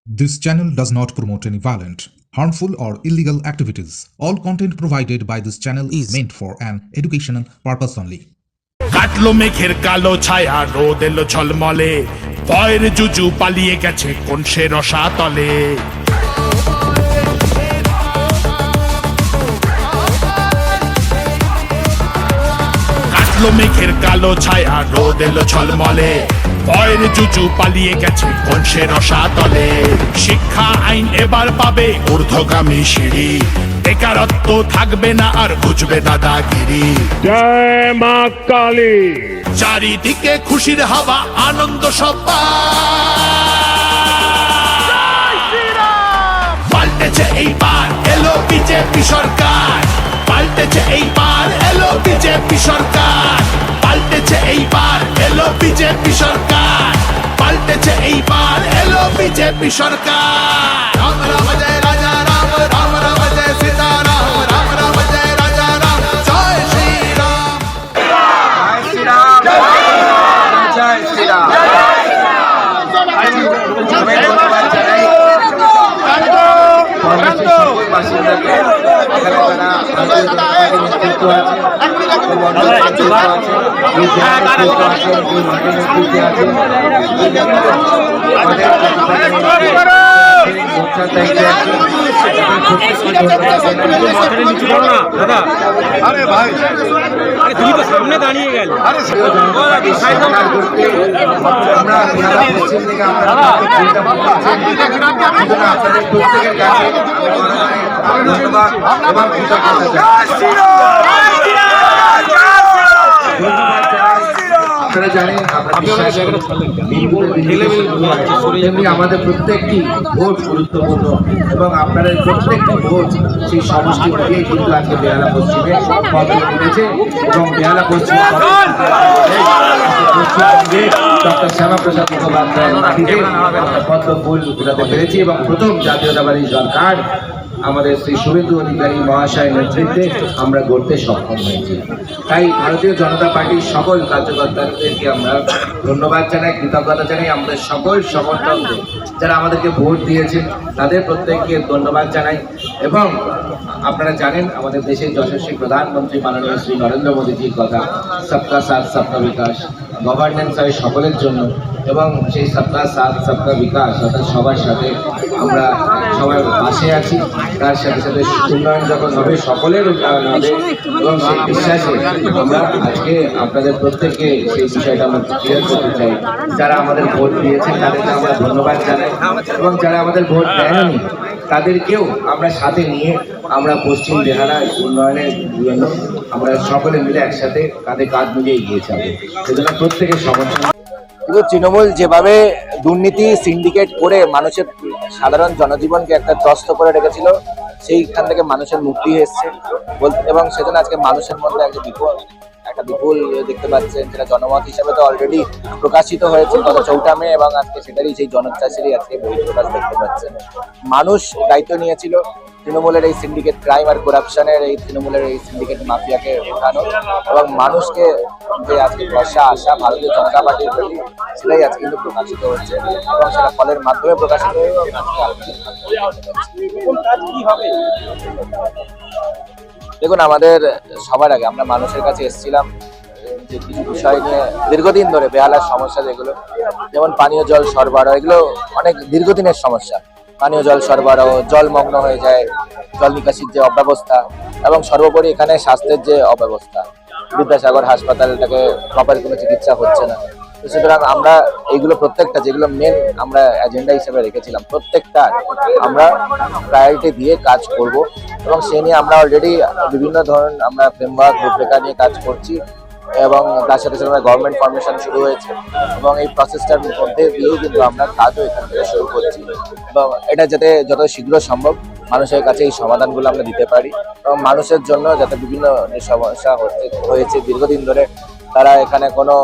This channel does not promote any violent, harmful, or illegal activities. All content provided by this channel is meant for an educational purpose only. কাটলো মেঘের কালো ছায়া, রোদ এলো ঝলমলে, ভয়ের জুজু পালিয়ে গেছে কোন সে রসাতলে। কাটলো মেঘের কালো ছায়া, রোদ এলো ঝলমলে, ভয়ের জুজু পালিয়ে গেছে কোন সে রসাতলে। শিক্ষা আইন এবার পাবে ঊর্ধ্বগামী সিঁড়ি, বেকারত্ব থাকবে না আর ঘুচবে দাদাগিরি। জয় মা কালী। চারিদিকে খুশির হাওয়া, আনন্দ সবার। পাল্টেছে এইবার এলো বিজেপি সরকার, পাল্টেছে এইবার এলো বিজেপি সরকার, পাল্টেছে এইবার এলো বিজেপি সরকার, পাল্টেছে এইবার এলো বিজেপি সরকার। রাম রাম জয় রাজা রাম, রাম রাম জয় সীতারাম, রাম রাম জয় রাজা রাম, জয় শ্রীরাম। জয় শ্রীরাম। বাসিন্দাকে আরে ভাই, আরে তুমি তো সামনে দাঁড়িয়ে গেল। আমরা পশ্চিম থেকে আপনাদের প্রত্যেকের কাছে ধন্যবাদ এবং কৃতজ্ঞতা আপনারা জানেন তেমনি আমাদের প্রত্যেকটি ভোট গুরুত্বপূর্ণ এবং আপনাদের প্রত্যেকটি ভোট সেই সমষ্টি দিয়ে কিন্তু আজকে বেহালা পশ্চিমে পদে উঠেছে এবং বেহালা পশ্চিমবঙ্গে ডক্টর শ্যামাপ্রসাদ মুখোপাধ্যায়ের মাটিতে পদ্ম ফুল ফোটাতে পেরেছি এবং প্রথম জাতীয়তাবাদী সরকার আমাদের শ্রী শুভেন্দু অধিকারী মহাশয়ের নেতৃত্বে আমরা গড়তে সক্ষম হয়েছি। তাই ভারতীয় জনতা পার্টির সকল কার্যকর্তাদেরকে আমরা ধন্যবাদ জানাই, কৃতজ্ঞতা জানাই। আমাদের সকল সমর্থকদের যারা আমাদেরকে ভোট দিয়েছেন তাদের প্রত্যেককে ধন্যবাদ জানাই। এবং আপনারা জানেন আমাদের দেশের যশস্বী প্রধানমন্ত্রী মাননীয় শ্রী নরেন্দ্র মোদীজির কথা, সবকা সাথ সবকা বিকাশ, গভর্নেন্স হয় সকলের জন্য এবং সেই সবকা সাথ সবকা বিকাশ অর্থাৎ সবার সাথে আমরা সবার পাশে আছি। তার সাথে সাথে উন্নয়ন যখন হবে সকলের উন্নয়ন হবে এবং সেই বিশ্বাসে আমরা আজকে আপনাদের প্রত্যেককে সেই বিষয়টা আমরা ক্লিয়ার করতে চাই। যারা আমাদের ভোট দিয়েছেন তাদেরকে আমরা ধন্যবাদ জানাই এবং যারা আমাদের ভোট দেয়নি তাদেরকেও আমরা সাথে নিয়ে আমরা পশ্চিম বেহালার উন্নয়নের জন্য আমরা সকলে মিলে একসাথে কাঁধে কাঁধ মিলিয়ে এগিয়ে যাবো। সেজন্য প্রত্যেকের সমর্থন। কিন্তু তৃণমূল যেভাবে দুর্নীতি সিন্ডিকেট করে মানুষের সাধারণ জনজীবনকে একটা ত্রস্ত করে রেখেছিল, সেইখান থেকে মানুষের মুক্তি এসছে এবং সেজন্য আজকে মানুষের মধ্যে একটা বিপুল দেখতে পাচ্ছেন, যেটা জনমত হিসাবে তো অলরেডি প্রকাশিত হয়েছে গত 4 মে এবং আজকে সেটারই সেই জনোচ্ছ্বাসেরই আজকে বহিঃপ্রকাশ দেখতে পাচ্ছেন। মানুষ দায়িত্ব নিয়েছিল তৃণমূলের এই সিন্ডিকেট ক্রাইম আর করাপশনের, এই তৃণমূলের এই সিন্ডিকেট মাফিয়াকে ওঠানো এবং মানুষকে যে আজকে ভরসা আসা ভারতীয় জনতা পার্টির প্রতি, সেটাই আজকে কিন্তু প্রকাশিত হচ্ছে এবং সেটা ফলের মাধ্যমে প্রকাশিত হয়ে দেখুন, আমাদের সবার আগে আমরা মানুষের কাছে এসেছিলাম যে কিছু বিষয় নিয়ে দীর্ঘদিন ধরে বেহালার সমস্যা, যেগুলো যেমন পানীয় জল সরবরাহ, এগুলো অনেক দীর্ঘদিনের সমস্যা। পানীয় জল সরবরাহ, জলমগ্ন হয়ে যায়, জল নিকাশির যে অব্যবস্থা এবং সর্বোপরি এখানে স্বাস্থ্যের যে অব্যবস্থা, বিদ্যাসাগর হাসপাতালটাকে প্রপার কোনো চিকিৎসা হচ্ছে না। তো সুতরাং আমরা এইগুলো প্রত্যেকটা যেগুলো মেন আমরা এজেন্ডা হিসেবে রেখেছিলাম, প্রত্যেকটা আমরা প্রায়োরিটি দিয়ে কাজ করব এবং সে নিয়ে আমরা অলরেডি বিভিন্ন ধরনের আমরা ফ্রেমওয়ার্ক রূপরেখা নিয়ে কাজ করছি এবং তার সাথে সাথে গভর্নমেন্ট ফর্মেশন শুরু হয়েছে এবং এই প্রসেসটার মধ্যে দিয়েই কিন্তু আমরা কাজও এখান থেকে শুরু করছি এবং এটা যাতে যত শীঘ্র সম্ভব মানুষের কাছে এই সমাধানগুলো আমরা দিতে পারি এবং মানুষের জন্য যাতে বিভিন্ন যে সমস্যা হয়েছে দীর্ঘদিন ধরে, তারা এখানে কোনো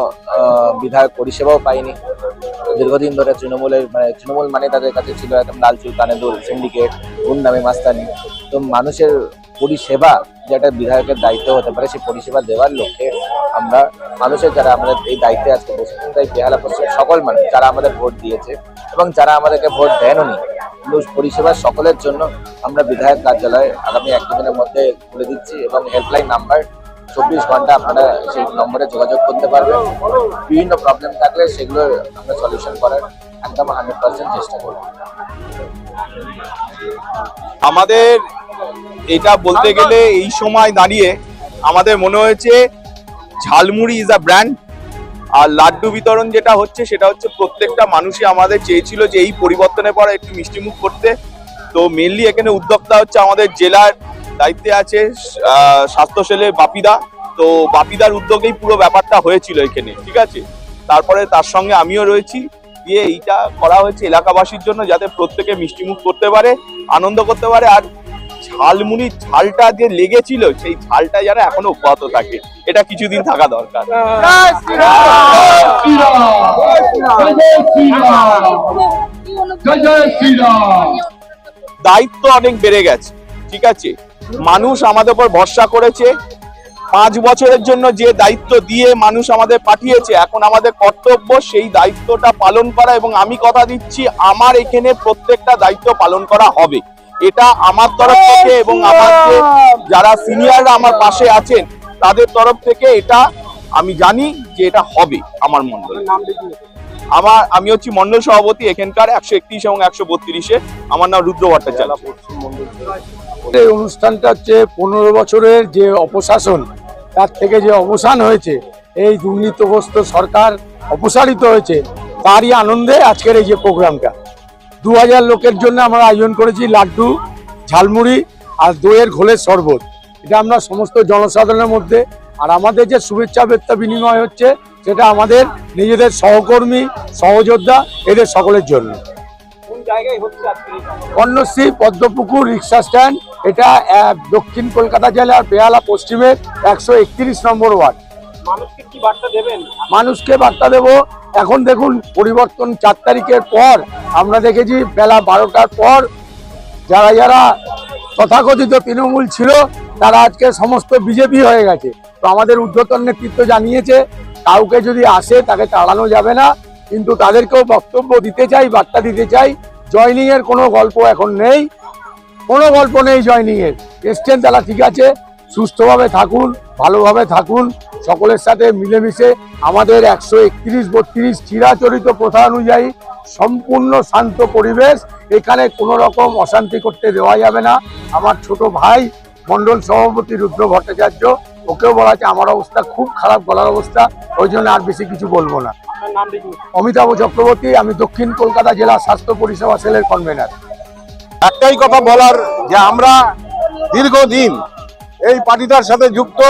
বিধায়ক পরিষেবাও পায়নি দীর্ঘদিন ধরে। তৃণমূল মানে তাদের কাছে ছিল একদম লাল চুল কানে দুল, সিন্ডিকেট, গুন্ডামি, মাস্তানি। তো মানুষের পরিষেবা যেটা বিধায়কের দায়িত্ব হতে পারে, সেই পরিষেবা দেওয়ার লক্ষ্যে আমরা মানুষের যারা আমাদের এই দায়িত্বে আজকে বসে, তাই বেহালা পশ্চিম সকল মানুষ যারা আমাদের ভোট দিয়েছে এবং যারা আমাদেরকে ভোট দেননি, পরিষেবা সকলের জন্য আমরা বিধায়ক কার্যালয়ে আগামী 1-2 দিনের মধ্যে খুলে দিচ্ছি এবং হেল্পলাইন নাম্বার 24 ঘন্টা আপনারা সেই নম্বরে যোগাযোগ করতে পারবেন। বিভিন্ন প্রবলেম থাকলে সেগুলো আমরা সলিউশন করার একদম 100% চেষ্টা করব। আমাদের এটা বলতে গেলে এই সময় দাঁড়িয়ে আমাদের মনে হয়েছে ঝালমুড়ি ইজ আ ব্র্যান্ড, আর লাড্ডু বিতরণ যেটা হচ্ছে সেটা হচ্ছে প্রত্যেকটা মানুষই আমাদের চেয়েছিল যে এই পরিবর্তনের পর একটু মিষ্টিমুখ করতে। তো মেনলি এখানে উদ্যোক্তা হচ্ছে আমাদের জেলার দায়িত্বে আছে স্বাস্থ্য সেলে বাপিদা। তো বাপিদার উদ্যোগেই পুরো ব্যাপারটা হয়েছিল এখানে, ঠিক আছে। তারপরে তার সঙ্গে আমিও রয়েছি, দিয়ে এইটা করা হয়েছে এলাকাবাসীর জন্য যাতে প্রত্যেকে মিষ্টিমুখ করতে পারে, আনন্দ করতে পারে। আর ঝালমুড়ির ঝালটা যে লেগেছিল সেই ঝালটা যেন এখনো অব্যাহত থাকে, এটা কিছুদিন থাকা দরকার। দায়িত্ব অনেক বেড়ে গেছে, ঠিক আছে। মানুষ আমাদের উপর ভরসা করেছে, 5 বছরের জন্য যে দায়িত্ব দিয়ে মানুষ আমাদের পাঠিয়েছে, এখন আমাদের কর্তব্য সেই দায়িত্বটা পালন করা। এবং আমি কথা দিচ্ছি আমার এখানে প্রত্যেকটা দায়িত্ব পালন করা হবে, এটা আমার তরফ থেকে এবং আমার যে যারা সিনিয়ররা আমার পাশে আছেন তাদের তরফ থেকে এটা আমি জানি যে এটা হবে আমার মন্ডলে। আমি হচ্ছি মন্ডল সভাপতি এখানকার 131 এবং 132-এ। আমার নাম রুদ্র ভট্টাচার্য। এই অনুষ্ঠানটা হচ্ছে 15 বছরের যে অপশাসন তার থেকে যে অবসান হয়েছে, এই দুর্নীতিগ্রস্ত সরকার অপসারিত হয়েছে, তারই আনন্দে আজকের এই যে প্রোগ্রামটা। 2000 লোকের জন্য আমরা আয়োজন করেছি লাড্ডু, ঝালমুড়ি আর দইয়ের ঘোলের শরবত। এটা আমরা সমস্ত জনসাধারণের মধ্যে, আর আমাদের যে শুভেচ্ছা বার্তা বিনিময় হচ্ছে সেটা আমাদের নিজেদের সহকর্মী সহযোদ্ধা এদের সকলের জন্য। কন্যাশ্রী পদ্মপুকুর রিক্সা স্ট্যান্ড, এটা দক্ষিণ কলকাতা জেলার বেহালা পশ্চিমের 131 নম্বর ওয়ার্ড। মানুষকে বার্তা দেব, এখন দেখুন পরিবর্তন 4 তারিখের পর আমরা দেখেছি বেলা 12টার পর যারা যারা তথাকথিত তৃণমূল ছিল তারা আজকে সমস্ত বিজেপি হয়ে গেছে। তো আমাদের ঊর্ধ্বতন নেতৃত্ব জানিয়েছে কাউকে যদি আসে তাকে তাড়ানো যাবে না, কিন্তু তাদেরকেও বক্তব্য দিতে চাই, বার্তা দিতে চাই, জয়নিং এর কোনো গল্প এখন নেই, কোনো গল্প নেই জয়নিং এর। এসছেন তারা ঠিক আছে, সুস্থভাবে থাকুন, ভালোভাবে থাকুন, সকলের সাথে মিলেমিশে। আমাদের 131-32 চিরাচরিত প্রথা অনুযায়ী সম্পূর্ণ শান্ত পরিবেশ, এখানে কোনো রকম অশান্তি করতে দেওয়া যাবে না। আমার ছোট ভাই মন্ডল সভাপতি রুদ্র ভট্টাচার্য, ওকেও বলা আছে আমার অবস্থা খুব খারাপ, গলার অবস্থা, ওই জন্য আর বেশি কিছু বলবো না। অমিতাভ চক্রবর্তী, আমি দক্ষিণ কলকাতা জেলা স্বাস্থ্য পরিষেবা সেলের কনভেনার। একটাই কথা বলার যে আমরা দীর্ঘদিন এই পার্টিটার সাথে যুক্ত,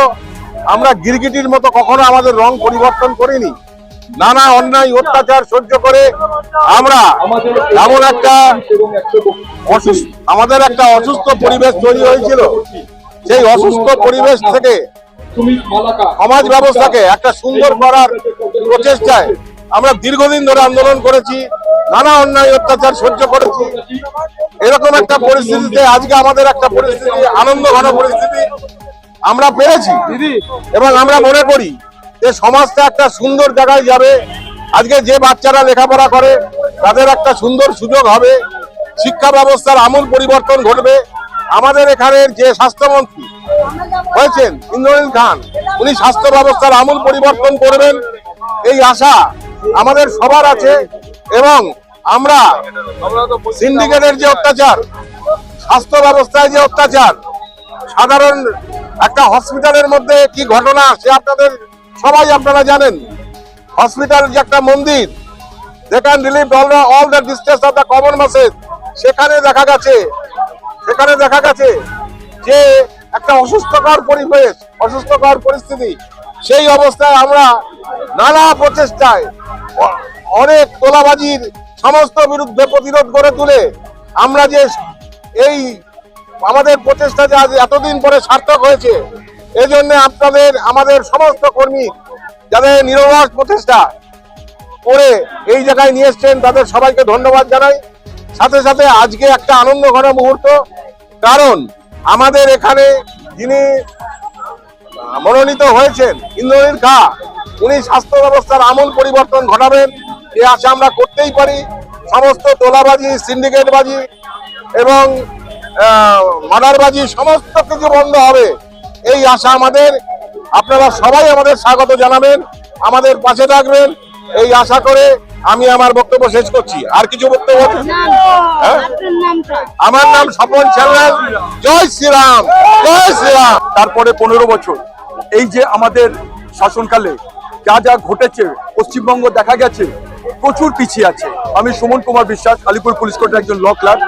আমরা গিরগিটির মতো কখনো আমাদের রং পরিবর্তন করিনি। নানা অন্যায় অত্যাচার সহ্য করে আমরা এমন একটা আমাদের একটা অসুস্থ পরিবেশ তৈরি হয়েছিল, সেই অসুস্থ পরিবেশ থেকে সমাজ ব্যবস্থাকে একটা সুন্দর করার প্রচেষ্টায় আমরা দীর্ঘদিন ধরে আন্দোলন করেছি, নানা অন্যায় অত্যাচার সহ্য করেছি। এরকম একটা পরিস্থিতিতে আজকে আমাদের একটা পরিস্থিতি, আনন্দ ঘন পরিস্থিতি আমরা পেয়েছি এবং আমরা মনে করি যে সমাজটা একটা সুন্দর জায়গায় যাবে। আজকে যে বাচ্চারা লেখাপড়া করে তাদের একটা সুন্দর সুযোগ হবে, শিক্ষা ব্যবস্থার আমূল পরিবর্তন ঘটবে। আমাদের এখানের যে স্বাস্থ্যমন্ত্রী হয়েছেন ইন্দ্রনীল খান, উনি স্বাস্থ্য ব্যবস্থার আমূল পরিবর্তন করবেন এই আশা আমাদের সবার আছে। এবং আমরা সিন্ডিকেটের যে অত্যাচার, স্বাস্থ্য ব্যবস্থায় যে অত্যাচার, সাধারণ একটা হসপিটালের মধ্যে কি ঘটনা সে আপনাদের সবাই আপনারা জানেন। হসপিটাল যে একটা মন্দির, they can relieve all the distress of the common masses, সেখানে দেখা গেছে যে একটা অসুস্থকর পরিবেশ, অসুস্থকর পরিস্থিতি। সেই অবস্থায় আমরা নানা প্রচেষ্টায় অনেক তোলাবাজির সমস্ত বিরুদ্ধে প্রতিরোধ গড়ে তুলে আমরা যে এই আমাদের প্রচেষ্টা যে আজ এতদিন পরে সার্থক হয়েছে, এজন্য আপনাদের আমাদের সমস্ত কর্মী যাদের নিরলস প্রচেষ্টা করে এই জায়গায় নিয়ে এসছেন তাদের সবাইকে ধন্যবাদ জানাই। সাথে সাথে আজকে একটা আনন্দ ঘন মুহূর্ত, কারণ আমাদের এখানে যিনি মনোনীত হয়েছেন ইন্দ্রনীল খা, উনি স্বাস্থ্য ব্যবস্থার আমূল পরিবর্তন ঘটাবেন, এ আশা আমরা করতেই পারি। সমস্ত তোলাবাজি, সিন্ডিকেটবাজি এবং মাদারবাজি সমস্ত কিছু বন্ধ হবে, এই আশা আমাদের। আপনারা সবাই আমাদের স্বাগত জানাবেন, আমাদের পাশে থাকবেন, এই আশা করে আমি আমার বক্তব্য শেষ করছি। আর কিছু বক্তব্য আছে? হ্যাঁ? আমার নাম স্বপন সান্যাল। জয় শ্রীরাম, জয় শ্রীরাম। তারপরে 15 বছর এই যে আমাদের শাসনকালে যা যা ঘটেছে, পশ্চিমবঙ্গ দেখা গেছে প্রচুর পিছিয়ে আছে। আমি সুমন কুমার বিশ্বাস, আলিপুর পুলিশ কোর্টের একজন ল ক্লার্ক।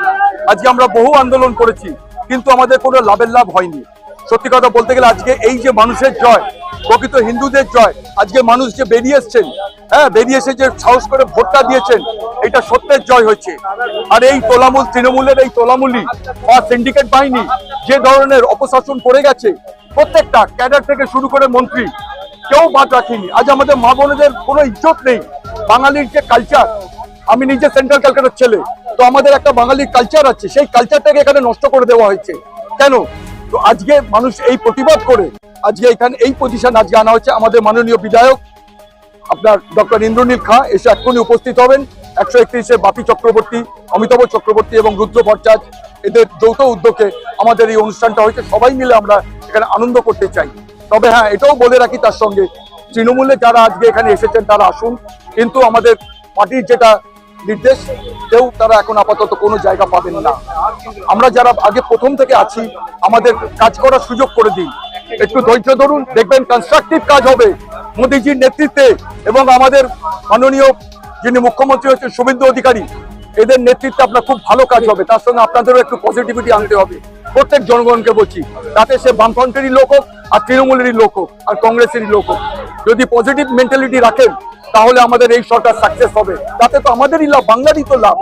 আজকে আমরা বহু আন্দোলন করেছি, কিন্তু আমাদের কোনো লাভ হয়নি। সত্যি কথা বলতে গেলে আজকে এই যে মানুষের জয়, প্রকৃত হিন্দুদের জয়, আজকে মানুষ যে বেরিয়ে এসছেন, হ্যাঁ, বেরিয়ে এসে যে সাহস করে ভোটটা দিয়েছেন, এটা সত্যের জয় হচ্ছে। আর এই তোলামূল, তৃণমূলের এই তোলামূলি বা সিন্ডিকেট বাহিনী যে ধরনের অপশাসন করে গেছে, প্রত্যেকটা ক্যাডার থেকে শুরু করে মন্ত্রী কেউ বাদ রাখিনি। আজ আমাদের মা বোনেদের কোনো ইজ্জত নেই। বাঙালির যে কালচার, আমি নিজে সেন্ট্রাল ক্যালকাটার ছেলে, তো আমাদের একটা বাঙালির কালচার আছে, সেই কালচারটাকে এখানে নষ্ট করে দেওয়া হয়েছে। কেন? তো আজকে মানুষ এই প্রতিবাদ করে আজকে এখানে এই পজিশন আজকে আনা হচ্ছে। আমাদের মাননীয় বিধায়ক আপনার ডক্টর ইন্দ্রনীল খাঁ এসে এক্ষুনি উপস্থিত হবেন। 131-এ বাপি চক্রবর্তী, অমিতাভ চক্রবর্তী এবং রুদ্র ভট্টাচার্য এদের যৌথ উদ্যোগে আমাদের এই অনুষ্ঠানটা হয়েছে। সবাই মিলে আমরা এখানে আনন্দ করতে চাই। তবে হ্যাঁ, এটাও বলে রাখি তার সঙ্গে, তৃণমূলে যারা আজকে এখানে এসেছেন তারা আসুন, কিন্তু আমাদের পার্টির যেটা নির্দেশ, কেউ তারা এখন আপাতত কোনো জায়গা পাবেন না। আমরা যারা আগে প্রথম থেকে আছি, আমাদের কাজ করার সুযোগ করে দিন, একটু ধৈর্য ধরুন, দেখবেন কনস্ট্রাকটিভ কাজ হবে মোদীজির নেতৃত্বে এবং আমাদের মাননীয় যিনি মুখ্যমন্ত্রী হচ্ছেন শুভেন্দু অধিকারী, এদের নেতৃত্বে আপনার খুব ভালো কাজ হবে। তার সঙ্গে আপনাদেরও একটু পজিটিভিটি আনতে হবে প্রত্যেক জনগণকে বলছি, তাতে সে বামফ্রন্টেরই লোক হোক, আর তৃণমূলেরই লোক হোক, আর কংগ্রেসেরই লোক হোক। যদি পজিটিভ মেন্টালিটি রাখেন তাহলে আমাদের এই সরকার সাকসেস হবে। তাতে তো আমাদেরই লাভ, বাংলারই তো লাভ।